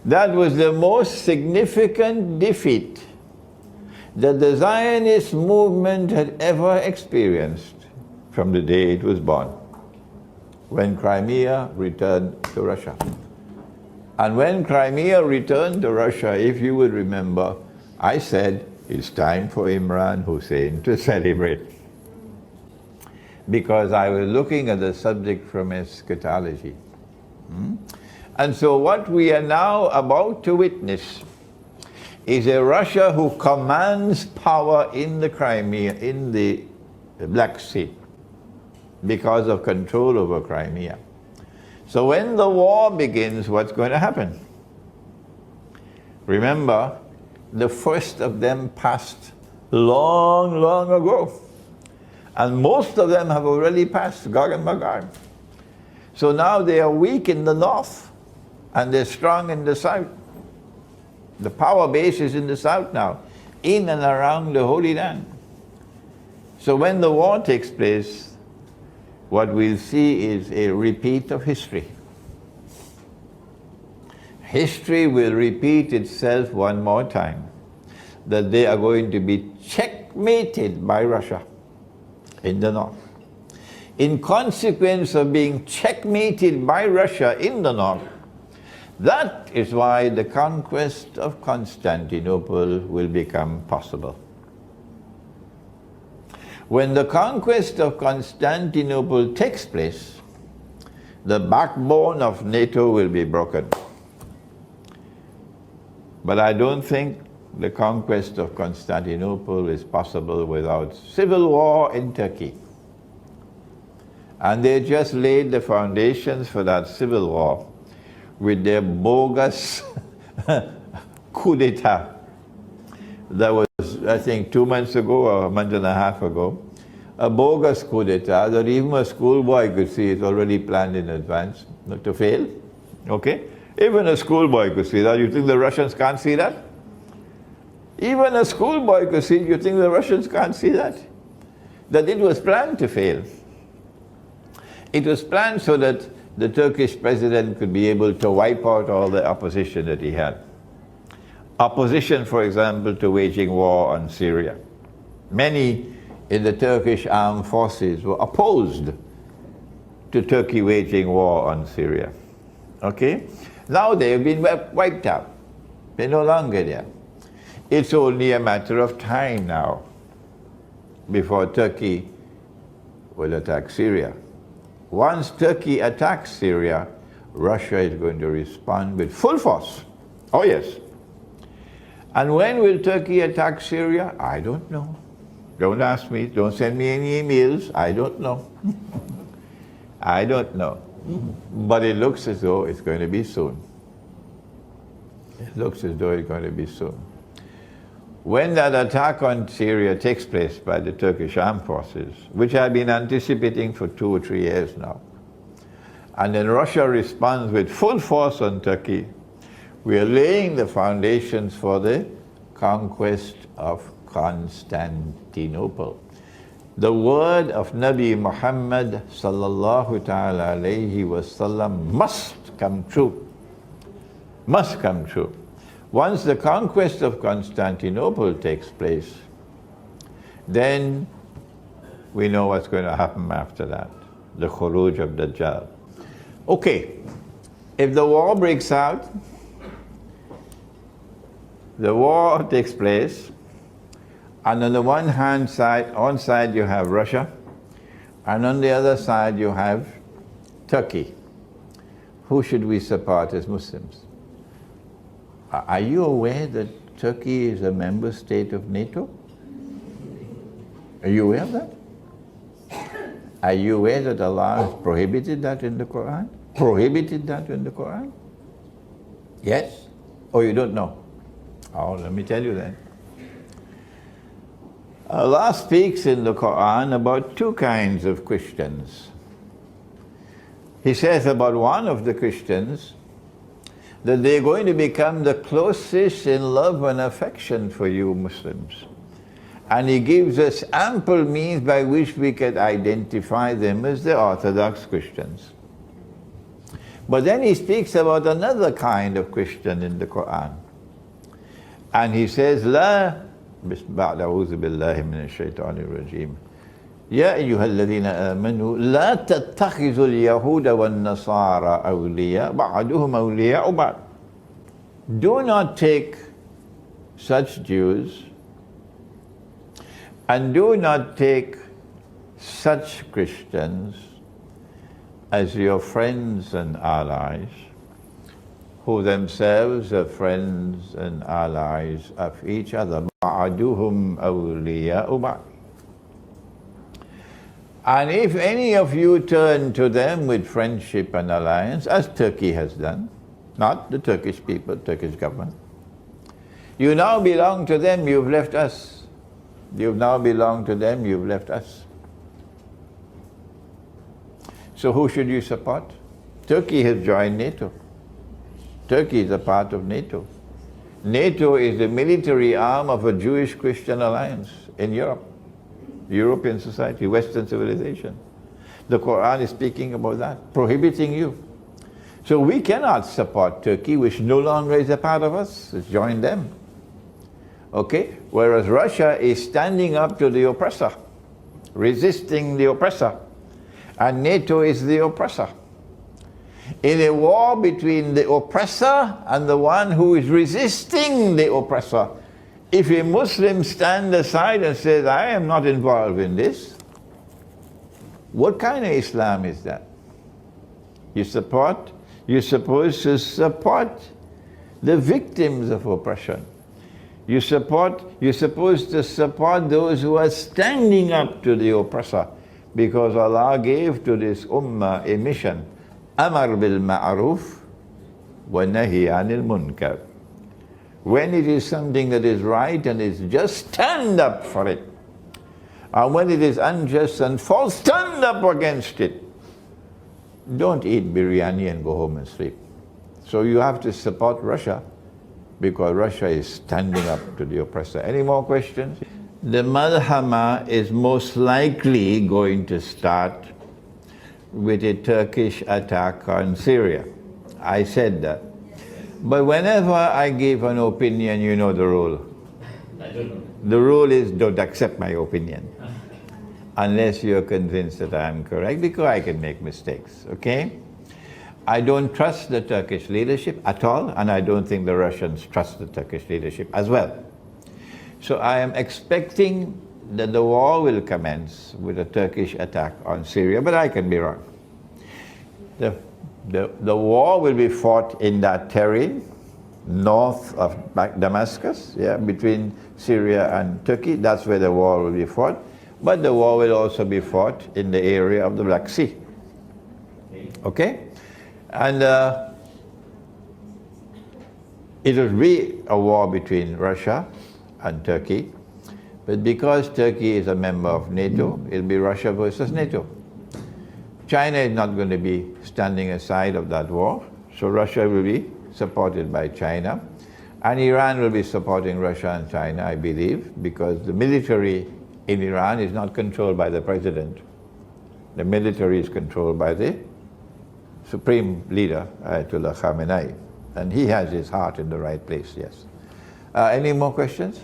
That was the most significant defeat that the Zionist movement had ever experienced from the day it was born, when Crimea returned to Russia. And when Crimea returned to Russia, if you would remember, I said, it's time for Imran Hussein to celebrate. Because I was looking at the subject from eschatology. And so what we are now about to witness is a Russia who commands power in the Crimea, in the Black Sea, because of control over Crimea. So when the war begins, what's going to happen? Remember, the first of them passed long, long ago. And most of them have already passed, Gog and Magog. So now they are weak in the north, and they're strong in the south. The power base is in the south now, in and around the Holy Land. So when the war takes place, what we'll see is a repeat of history. History will repeat itself one more time, that they are going to be checkmated by Russia in the north. In consequence of being checkmated by Russia in the north, that is why the conquest of Constantinople will become possible. When the conquest of Constantinople takes place, the backbone of NATO will be broken. But I don't think the conquest of Constantinople is possible without civil war in Turkey. And they just laid the foundations for that civil war with their bogus coup d'etat. That was, I think, 2 months ago or a month and a half ago. A bogus coup d'etat that even a schoolboy could see it's already planned in advance not to fail. Okay? Even a schoolboy could see that. You think the Russians can't see that? Even a schoolboy could see, you think the Russians can't see that? That it was planned to fail. It was planned so that the Turkish president could be able to wipe out all the opposition that he had. Opposition, for example, to waging war on Syria. Many in the Turkish armed forces were opposed to Turkey waging war on Syria. Okay? Now they have been wiped out. They're no longer there. It's only a matter of time now before Turkey will attack Syria. Once Turkey attacks Syria, Russia is going to respond with full force. Oh yes. And when will Turkey attack Syria? I don't know. Don't ask me. Don't send me any emails. I don't know. I don't know. But it looks as though it's going to be soon. It looks as though it's going to be soon. When that attack on Syria takes place by the Turkish armed forces, which I've been anticipating for 2 or 3 years now, and then Russia responds with full force on Turkey, we are laying the foundations for the conquest of Constantinople. The word of Nabi Muhammad sallallahu ta'ala alayhi wasallam must come true. Must come true. Once the conquest of Constantinople takes place, then we know what's going to happen after that, the khuruj of Dajjal. Okay, if the war breaks out, the war takes place, and on the one side you have Russia, and on the other side you have Turkey. Who should we support as Muslims? Are you aware that Turkey is a member state of NATO? Are you aware of that? Are you aware that Allah has prohibited that in the Quran? Prohibited that in the Quran? Yes? Or you don't know? Oh, let me tell you then. Allah speaks in the Quran about 2 kinds of Christians. He says about one of the Christians that they're going to become the closest in love and affection for you Muslims. And he gives us ample means by which we can identify them as the Orthodox Christians. But then he speaks about another kind of Christian in the Quran. And he says, لا بعد أعوذ بالله من الشيطان الرجيم يا أيها الذين آمنوا لا تتخذوا اليهود والنصارى أولياء بعضهم أولياء بعض. Do not take such Jews and do not take such Christians as your friends and allies, who themselves are friends and allies of each other. بعضهم أولياء بعض. And if any of you turn to them with friendship and alliance, as Turkey has done, not the Turkish people, Turkish government, you now belong to them, you've left us. You now belong to them, you've left us. So who should you support? Turkey has joined NATO. Turkey is a part of NATO. NATO is the military arm of a Jewish-Christian alliance in Europe, European society, Western civilization. The Quran is speaking about that, prohibiting you. So we cannot support Turkey, which no longer is a part of us. It's joined them. Okay? Whereas Russia is standing up to the oppressor, resisting the oppressor. And NATO is the oppressor. In a war between the oppressor and the one who is resisting the oppressor, if a Muslim stands aside and says, I am not involved in this, what kind of Islam is that? You're supposed to support the victims of oppression. You're supposed to support those who are standing up to the oppressor, because Allah gave to this ummah a mission. Amar bil ma'ruf wa nahi anil munkar. When it is something that is right and is just, stand up for it. And when it is unjust and false, stand up against it. Don't eat biryani and go home and sleep. So you have to support Russia, because Russia is standing up to the oppressor. Any more questions? The malhama is most likely going to start with a Turkish attack on Syria. I said that. But whenever I give an opinion, you know the rule. I don't know. The rule is don't accept my opinion unless you're convinced that I'm correct, because I can make mistakes, okay? I don't trust the Turkish leadership at all, and I don't think the Russians trust the Turkish leadership as well. So I am expecting that the war will commence with a Turkish attack on Syria, but I can be wrong. The war will be fought in that terrain, north of Damascus, yeah, between Syria and Turkey. That's where the war will be fought. But the war will also be fought in the area of the Black Sea. Okay? And it will be a war between Russia and Turkey, but because Turkey is a member of NATO, it'll be Russia versus NATO. China is not going to be standing aside of that war, so Russia will be supported by China, and Iran will be supporting Russia and China, I believe, because the military in Iran is not controlled by the president. The military is controlled by the supreme leader, Ayatollah Khamenei, and he has his heart in the right place, yes. Any more questions?